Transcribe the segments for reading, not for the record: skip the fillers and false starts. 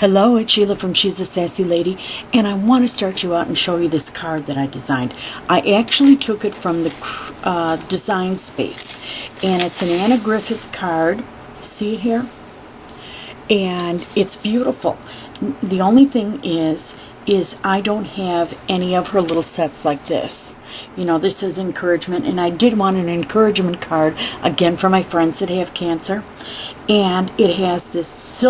Hello, it's Sheila from She's a Sassy Lady, and I want to start you out and show you this card that I designed. I actually took it from the Design Space, and it's an Anna Griffith card. See it here? And it's beautiful. The only thing is I don't have any of her little sets like this. You know, this is encouragement, and I did want an encouragement card, again, for my friends that have cancer. And it has this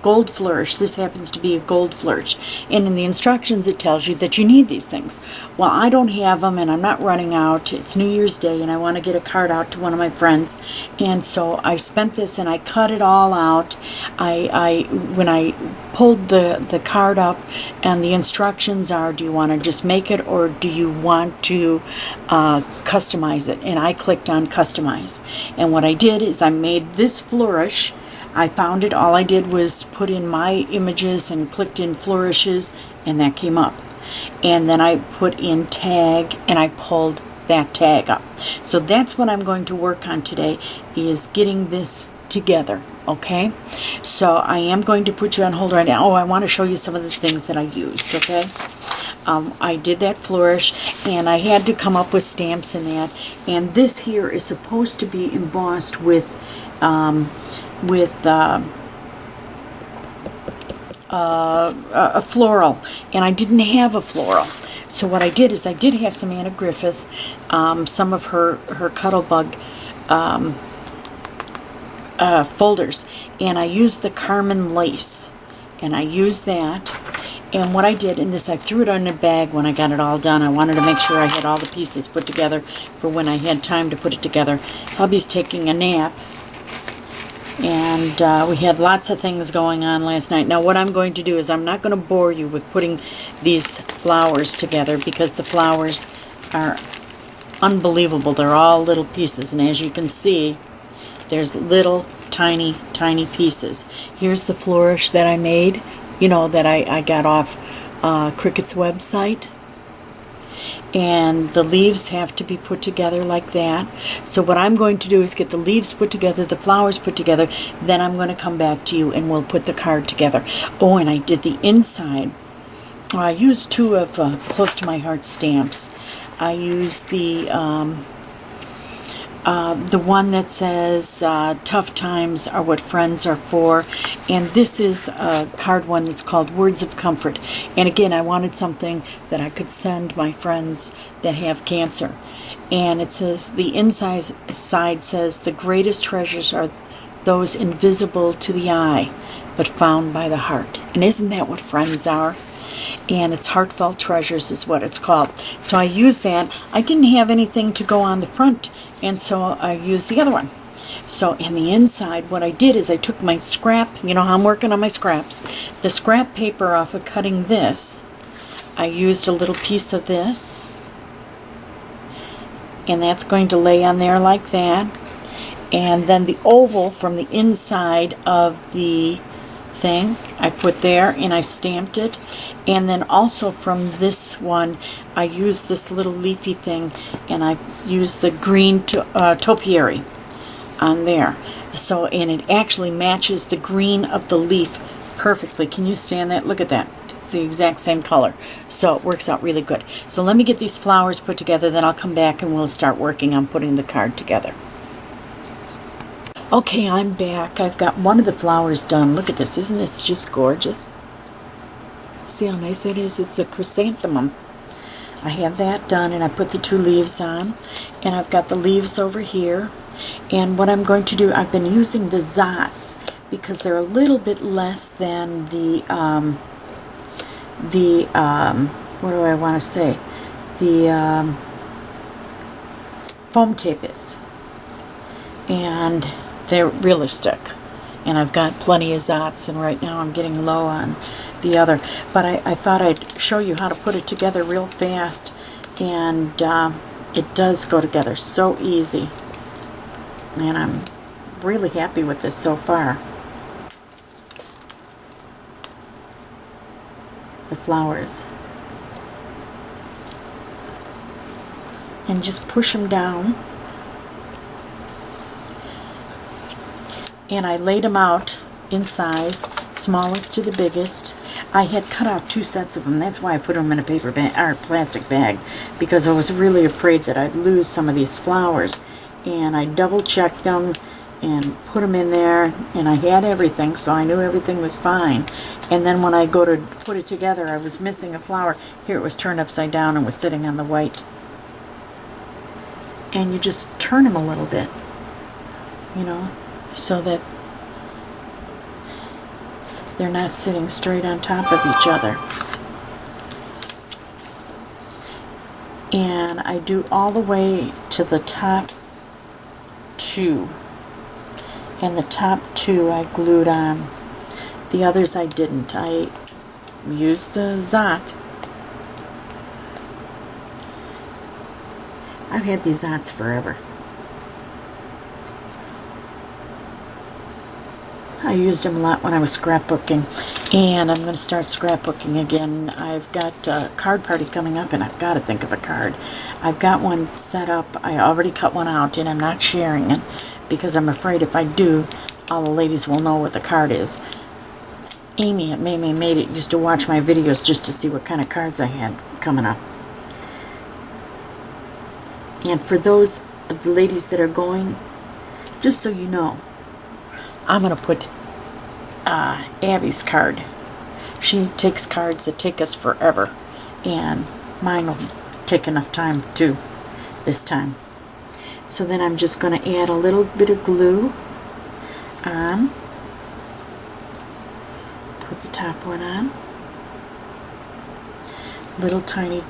gold flourish. This happens to be a gold flourish. And in the instructions it tells you that you need these things. Well, I don't have them, and I'm not running out. It's New Year's Day, and I want to get a card out to one of my friends. And so I spent this, and I cut it all out. When I pulled the card up, and the instructions are, do you want to just make it, or do you want to customize it? And I clicked on customize. And what I did is I made this flourish. I found it. All I did was put in my images and clicked in flourishes, and that came up. And then I put in tag, and I pulled that tag up. So that's what I'm going to work on today, is getting this together. Okay, so I am going to put you on hold right now. Oh, I want to show you some of the things that I used. Okay, I did that flourish, and I had to come up with stamps in that. And this here is supposed to be embossed with a floral, and I didn't have a floral. So what I did is I did have some Anna Griffith, some of her Cuttlebug folders, and I used the Carmen lace, and I used that. And what I did in this, I threw it in a bag when I got it all done. I wanted to make sure I had all the pieces put together for when I had time to put it together. Hubby's taking a nap, and we had lots of things going on last night. Now what I'm going to do is I'm not going to bore you with putting these flowers together, because the flowers are unbelievable. They're all little pieces, and as you can see, there's little tiny pieces. Here's the flourish that I made, you know, that I got off Cricut's website. And the leaves have to be put together like that. So what I'm going to do is get the leaves put together, the flowers put together, then I'm going to come back to you and we'll put the card together. Oh, and I did the inside. I used two of Close to My Heart stamps. I used the one that says tough times are what friends are for, and this is a card one that's called Words of Comfort. And again, I wanted something that I could send my friends that have cancer. And it says, the inside side says, the greatest treasures are those invisible to the eye but found by the heart. And isn't that what friends are? And it's Heartfelt Treasures is what it's called. So I used that. I didn't have anything to go on the front, and so I used the other one. So in the inside, what I did is I took my scrap, you know how I'm working on my scraps, the scrap paper off of cutting this. I used a little piece of this, and that's going to lay on there like that. And then the oval from the inside of the thing I put there, and I stamped it. And then also from this one I used this little leafy thing, and I used the green topiary on there. So, and it actually matches the green of the leaf perfectly. Can you stand that? Look at that. It's the exact same color. So it works out really good. So let me get these flowers put together, then I'll come back and we'll start working on putting the card together. Okay, I'm back. I've got one of the flowers done. Look at this. Isn't this just gorgeous? See how nice that is? It's a chrysanthemum. I have that done, and I put the two leaves on, and I've got the leaves over here. And what I'm going to do, I've been using the Zots because they're a little bit less than the what do I want to say? The foam tape is. And they're realistic. And I've got plenty of Zots, and right now I'm getting low on the other. But I thought I'd show you how to put it together real fast, and it does go together so easy. And I'm really happy with this so far. The flowers. And just push them down. And I laid them out in size smallest to the biggest. I had cut out 2 sets of them. That's why I put them in a paper bag or plastic bag, because I was really afraid that I'd lose some of these flowers. And I double checked them and put them in there, and I had everything, so I knew everything was fine. And then when I go to put it together, I was missing a flower. Here it was turned upside down and was sitting on the white. And you just turn them a little bit, you know, so that they're not sitting straight on top of each other. And I do all the way to the top 2. And the top 2 I glued on. The others I didn't. I used the Zot. I've had these Zots forever. I used them a lot when I was scrapbooking, and I'm going to start scrapbooking again. I've got a card party coming up, and I've got to think of a card. I've got one set up. I already cut one out, and I'm not sharing it because I'm afraid if I do, all the ladies will know what the card is. Amy at Mamie Made It used to watch my videos just to see what kind of cards I had coming up. And for those of the ladies that are going, just so you know, I'm going to put Abby's card. She takes cards that take us forever, and mine will take enough time too this time. So then I'm just going to add a little bit of glue on. Put the top one on. Little tiny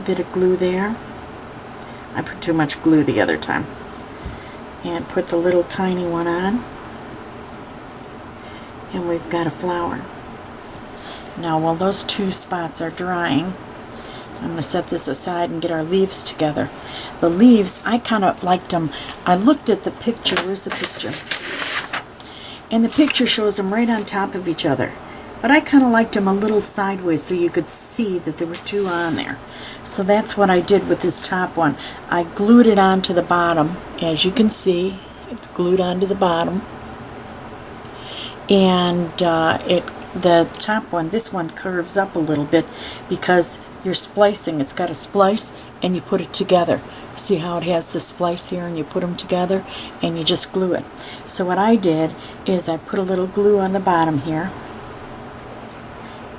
bit of glue there. I put too much glue the other time. And put the little tiny one on. And we've got a flower. Now while those 2 spots are drying, I'm going to set this aside and get our leaves together. The leaves, I kind of liked them. I looked at the picture. Where's the picture? And the picture shows them right on top of each other. But I kind of liked them a little sideways so you could see that there were 2 on there. So that's what I did with this top one. I glued it onto the bottom. As you can see, it's glued onto the bottom. And the top one, this one curves up a little bit because you're splicing. It's got a splice and you put it together. See how it has the splice here, and you put them together and you just glue it. So what I did is I put a little glue on the bottom here.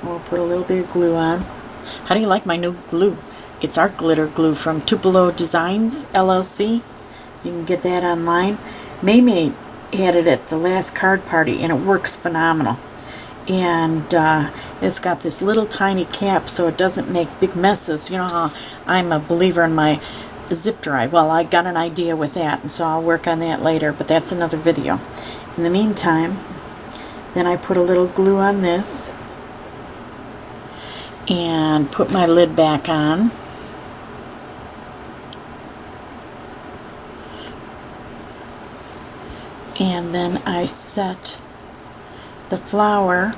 We'll put a little bit of glue on. How do you like my new glue? It's art glitter glue from Tupelo Designs LLC. You can get that online. Mamie had it at the last card party, and it works phenomenal. And it's got this little tiny cap so it doesn't make big messes. You know how I'm a believer in my zip dry. Well, I got an idea with that, and so I'll work on that later, but that's another video. In the meantime, then I put a little glue on this and put my lid back on. And then I set the flower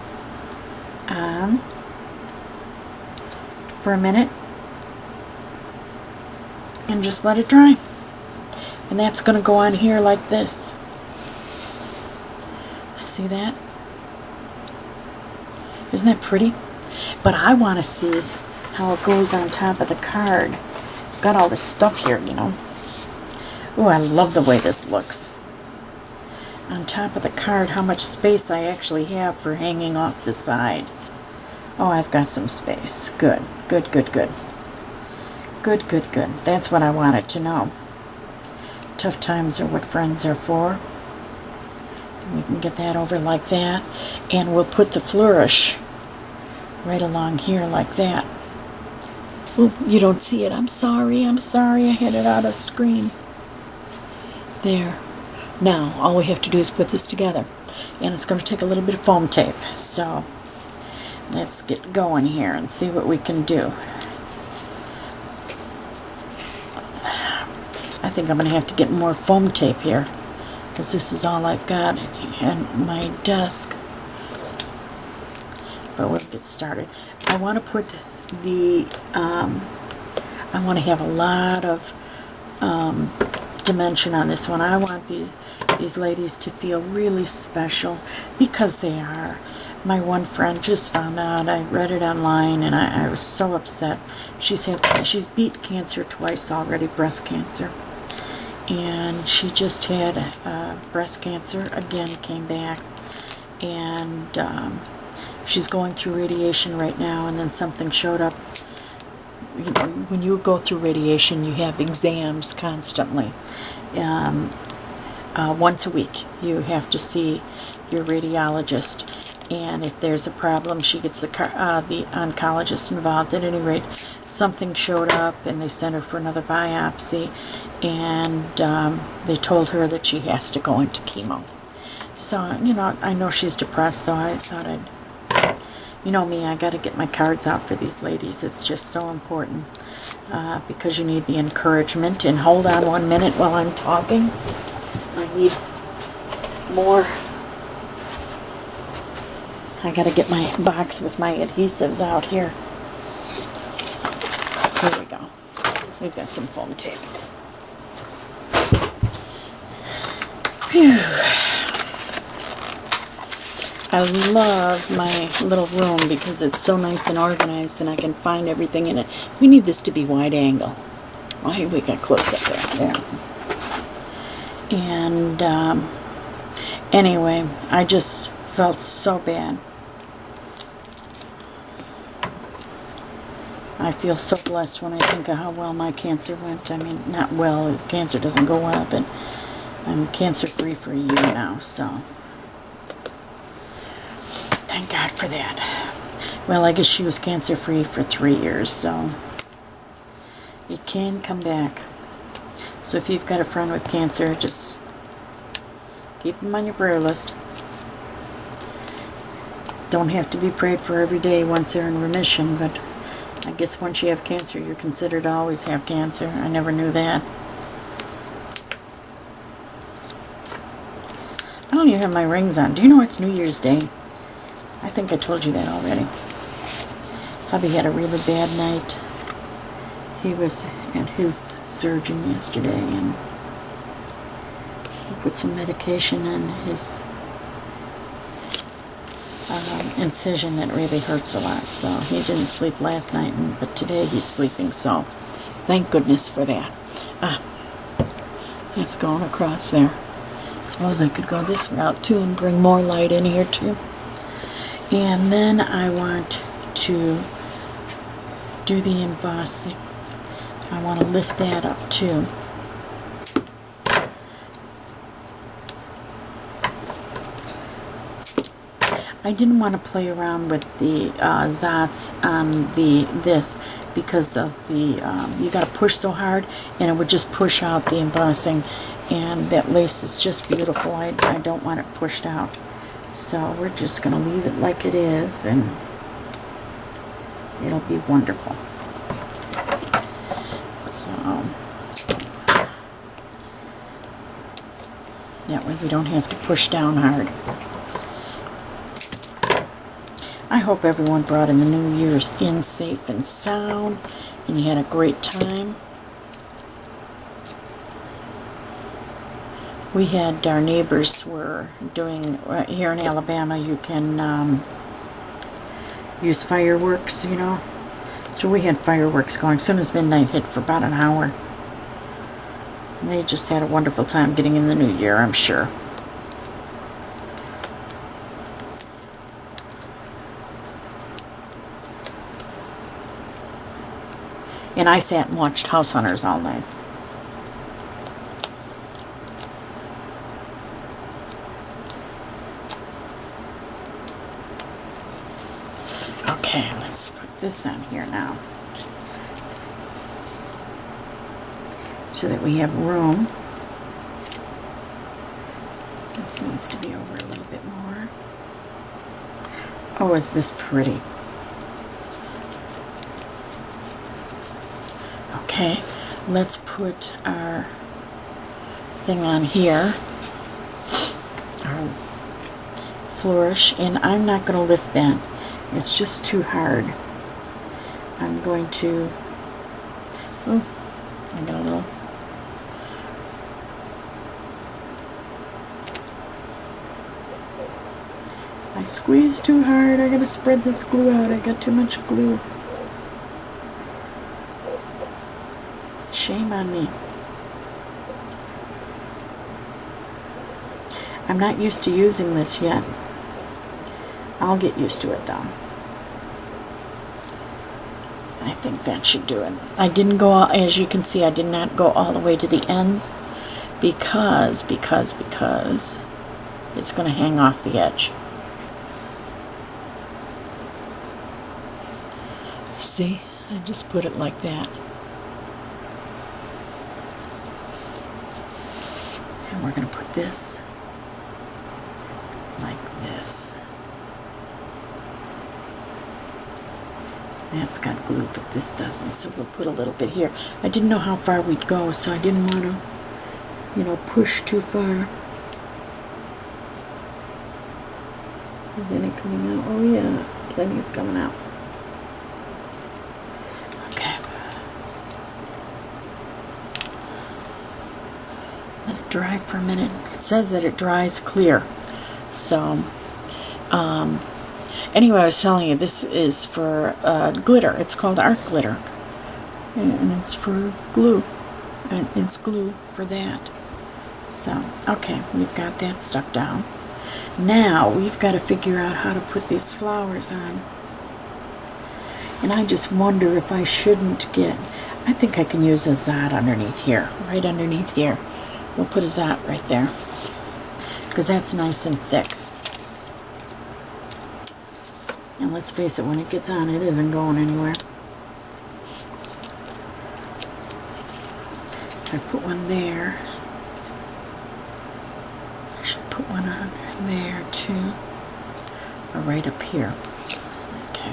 on for a minute and just let it dry. And that's going to go on here like this. See that? Isn't that pretty? But I want to see how it goes on top of the card. Got all this stuff here, you know. Oh, I love the way this looks. On top of the card, how much space I actually have for hanging off the side. Oh, I've got some space. Good, good, good, good. Good, good, good. That's what I wanted to know. Tough times are what friends are for. We can get that over like that. And we'll put the flourish right along here like that. Oh, you don't see it. I'm sorry. I'm sorry. I had it out of screen. There. Now, all we have to do is put this together. And it's going to take a little bit of foam tape. So, let's get going here and see what we can do. I think I'm going to have to get more foam tape here, because this is all I've got in my desk. But we'll get started. I want to put the, I want to have a lot of dimension on this one. I want these ladies to feel really special, because they are. My one friend just found out. I read it online, and I was so upset. She's beat cancer twice already, breast cancer. And she just had breast cancer again, came back. And she's going through radiation right now, and then something showed up. You know, when you go through radiation, you have exams constantly. Once a week, you have to see your radiologist. And if there's a problem, she gets the oncologist involved. At any rate, something showed up, and they sent her for another biopsy, and they told her that she has to go into chemo. So, you know, I know she's depressed, so I thought you know me, I got to get my cards out for these ladies. It's just so important, because you need the encouragement. And hold on 1 minute while I'm talking. I need more. I gotta get my box with my adhesives out here. Here we go. We've got some foam tape. Phew. I love my little room because it's so nice and organized, and I can find everything in it. We need this to be wide angle. Oh, here we got close up there. And anyway, I just felt so bad. I feel so blessed when I think of how well my cancer went. I mean, not well, cancer doesn't go well, but I'm cancer-free for a year now, so thank God for that. Well, I guess she was cancer-free for 3 years, so it can come back. So if you've got a friend with cancer, just keep them on your prayer list. Don't have to be prayed for every day once they're in remission, but I guess once you have cancer, you're considered to always have cancer. I never knew that. I don't even have my rings on. Do you know it's New Year's Day? I think I told you that already. Hubby had a really bad night. He was at his surgeon yesterday, and he put some medication in his incision that really hurts a lot, so he didn't sleep last night, but today he's sleeping, so thank goodness for that. That's going across there. I suppose I could go this route too and bring more light in here too. And then I want to do the embossing. I want to lift that up too. I didn't want to play around with the Zots on this because of the you got to push so hard, and it would just push out the embossing, and that lace is just beautiful. I don't want it pushed out, so we're just going to leave it like it is, and it'll be wonderful. So that way we don't have to push down hard. I hope everyone brought in the New Year's in safe and sound, and you had a great time. We had, our neighbors were doing, here in Alabama, you can use fireworks, you know. So we had fireworks going as soon as midnight hit for about an hour. And they just had a wonderful time getting in the new year, I'm sure. And I sat and watched House Hunters all night. Okay, let's put this on here now, so that we have room. This needs to be over a little bit more. Oh, is this pretty? Okay, let's put our thing on here, our flourish, and I'm not going to lift that. It's just too hard. I'm going to, oh, I got a little, I squeezed too hard. I gotta spread this glue out. I got too much glue. Shame on me. I'm not used to using this yet. I'll get used to it though. I think that should do it. I didn't go, as you can see, I did not go all the way to the ends because it's going to hang off the edge. See, I just put it like that. And we're going to put this like this. That's got glue, but this doesn't, so we'll put a little bit here. I didn't know how far we'd go, so I didn't want to, you know, push too far. Is any coming out? Oh yeah, plenty is coming out. Okay. Let it dry for a minute. It says that it dries clear. So, anyway, I was telling you, this is for glitter. It's called art glitter. And it's for glue. And it's glue for that. So, okay, we've got that stuck down. Now, we've got to figure out how to put these flowers on. And I just wonder if I shouldn't get... I think I can use a zot underneath here. Right underneath here. We'll put a zot right there. Because that's nice and thick. And let's face it, when it gets on, it isn't going anywhere. I put one there. I should put one on there too. Or right up here. Okay.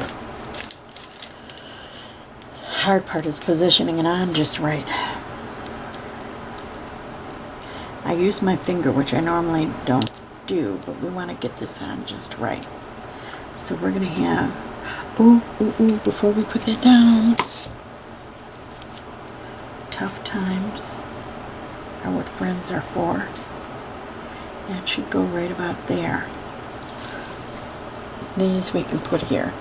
Hard part is positioning it on just right. I use my finger, which I normally don't do, but we want to get this on just right. So we're going to have, before we put that down, tough times are what friends are for. That should go right about there. These we can put here.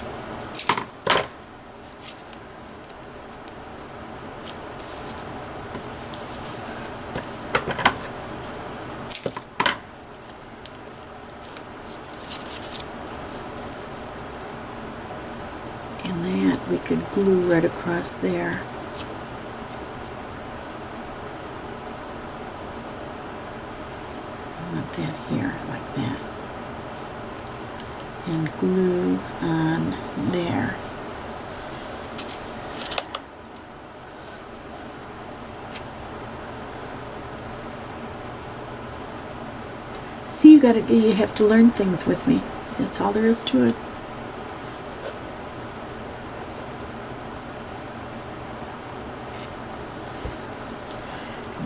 And that we could glue right across there. I want that here, like that. And glue on there. See, you have to learn things with me. That's all there is to it.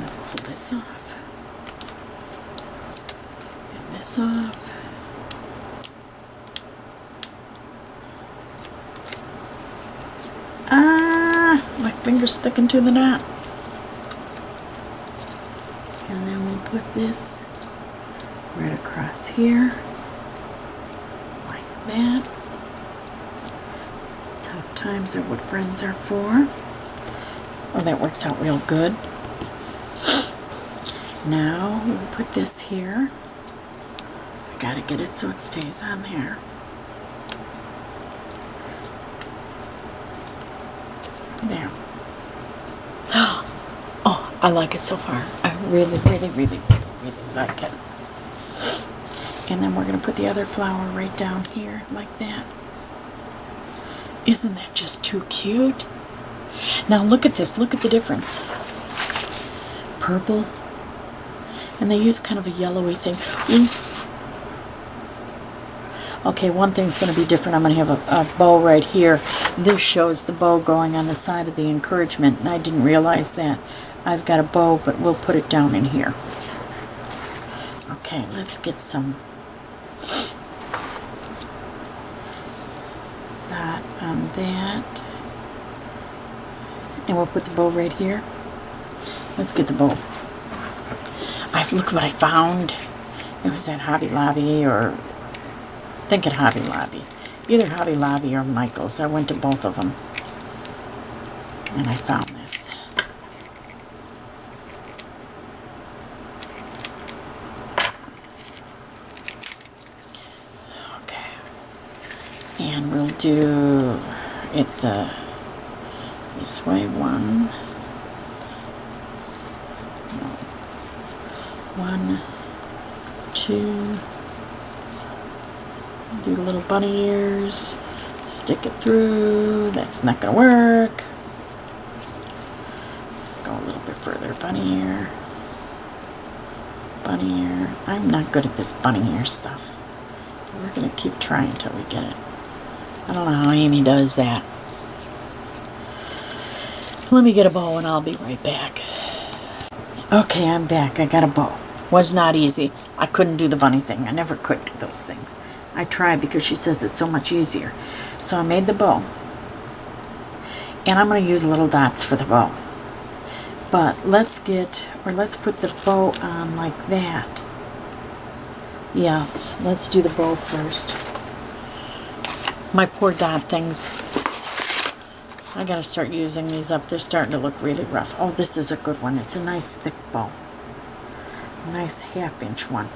Let's pull this off. And this off. My finger's sticking to the knot. And then we'll put this right across here. Like that. Tough times are what friends are for. Oh, that works out real good. Now we'll put this here. I gotta get it so it stays on there. There. Oh, I like it so far. I really like it. And then we're going to put the other flower right down here, like that. Isn't that just too cute? Now look at this. Look at the difference. Purple. And they use kind of a yellowy thing. Ooh. Okay, one thing's going to be different. I'm going to have a bow right here. This shows the bow going on the side of the encouragement, and I didn't realize that. I've got a bow, but we'll put it down in here. Okay, let's get some zot on that. And we'll put the bow right here. Let's get the bow. Look what I found. It was at Hobby Lobby or think at Hobby Lobby. Either Hobby Lobby or Michael's. I went to both of them. And I found this. Okay. And we'll do it this way. 1, 2, do little bunny ears, stick it through. That's not gonna work. Go a little bit further. Bunny ear, bunny ear. I'm not good at this bunny ear stuff. We're gonna keep trying until we get it. I don't know how Amy does that. Let me get a bow and I'll be right back. Okay, I'm back. I got a bow. Was not easy. I couldn't do the bunny thing. I never could do those things. I tried because she says it's so much easier. So I made the bow. And I'm going to use little dots for the bow. But let's put the bow on like that. Yeah, let's do the bow first. My poor dot things. I gotta start using these up. They're starting to look really rough. Oh, this is a good one. It's a nice thick bow. A nice 1/2-inch one.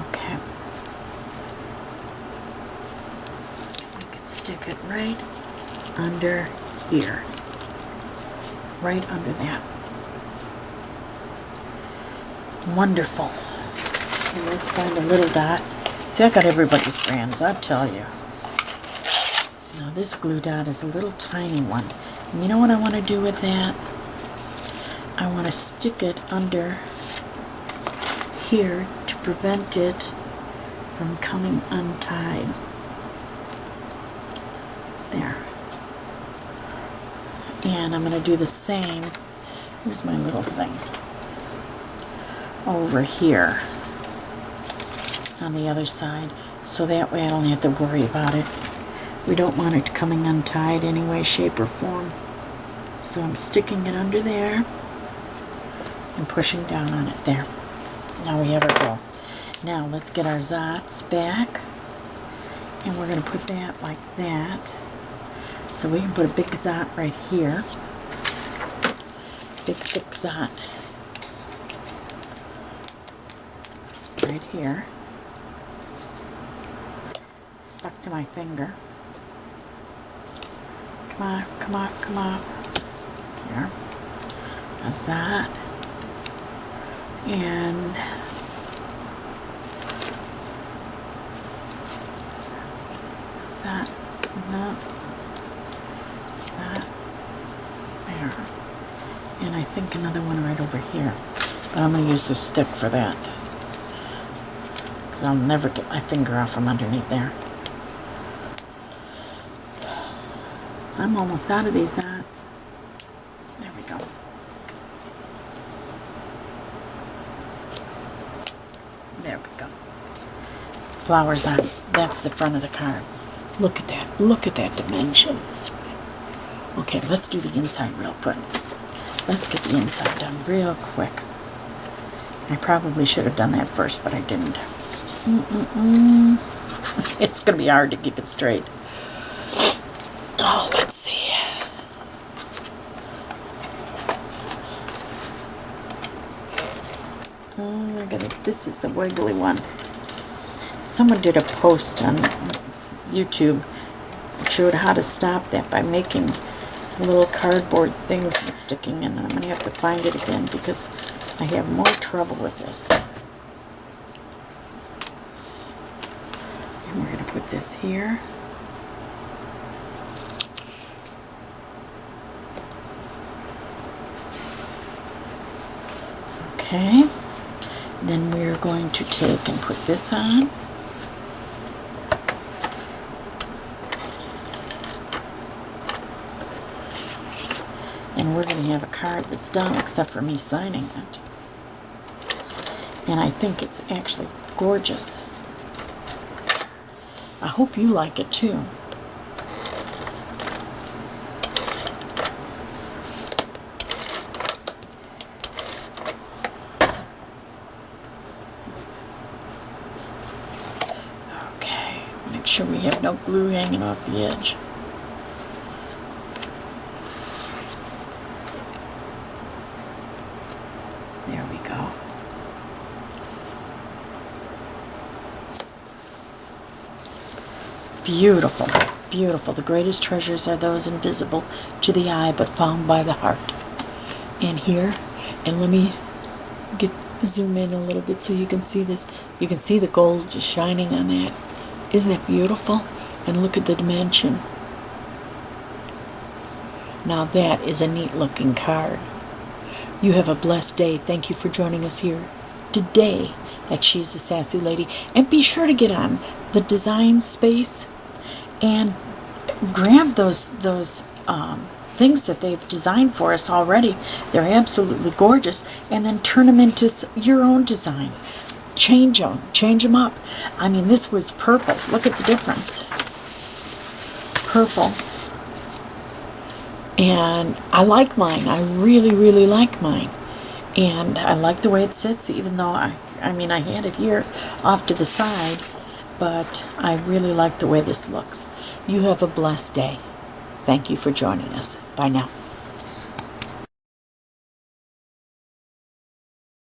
Okay. We can stick it right under here. Right under that. Wonderful. And let's find a little dot. See, I got everybody's brands, I'll tell you. Now this glue dot is a little tiny one. And you know what I want to do with that? I want to stick it under here to prevent it from coming untied. There. And I'm going to do the same. Here's my little thing. Over here on the other side. So that way I don't have to worry about it. We don't want it coming untied any way, shape, or form. So I'm sticking it under there and pushing down on it there. Now we have our bow. Now let's get our zots back. And we're going to put that like that. So we can put a big zot right here. Big thick zot. Right here. It's stuck to my finger. Come off, come off, come off. Here. A zot. And zot. No. Zot. There. And I think another one right over here. But I'm going to use this stick for that. Because I'll never get my finger off from underneath there. I'm almost out of these dots. There we go. There we go. Flowers on. That's the front of the card. Look at that. Look at that dimension. Okay, let's do the inside real quick. Let's get the inside done real quick. I probably should have done that first, but I didn't. It's going to be hard to keep it straight. Oh, let's see. Oh, this is the wiggly one. Someone did a post on YouTube that showed how to stop that by making little cardboard things and sticking in. And I'm going to have to find it again because I have more trouble with this. And we're going to put this here. Okay, then we're going to take and put this on. And we're going to have a card that's done except for me signing it. And I think it's actually gorgeous. I hope you like it too. make sure we have no glue hanging off the edge. There we go. Beautiful, beautiful. The greatest treasures are those invisible to the eye but found by the heart. And here, and let me zoom in a little bit so you can see this. You can see the gold just shining on that. Isn't that beautiful? And look at the dimension. Now that is a neat looking card. You have a blessed day. Thank you for joining us here today at She's a Sassy Lady. And be sure to get on the Design Space and grab those things that they've designed for us already. They're absolutely gorgeous. And then turn them into your own design. Change them up. I mean, this was purple. Look at the difference. Purple. And I like mine. I really, really like mine. And I like the way it sits, even though I had it here off to the side, but I really like the way this looks. You have a blessed day. Thank you for joining us. Bye now.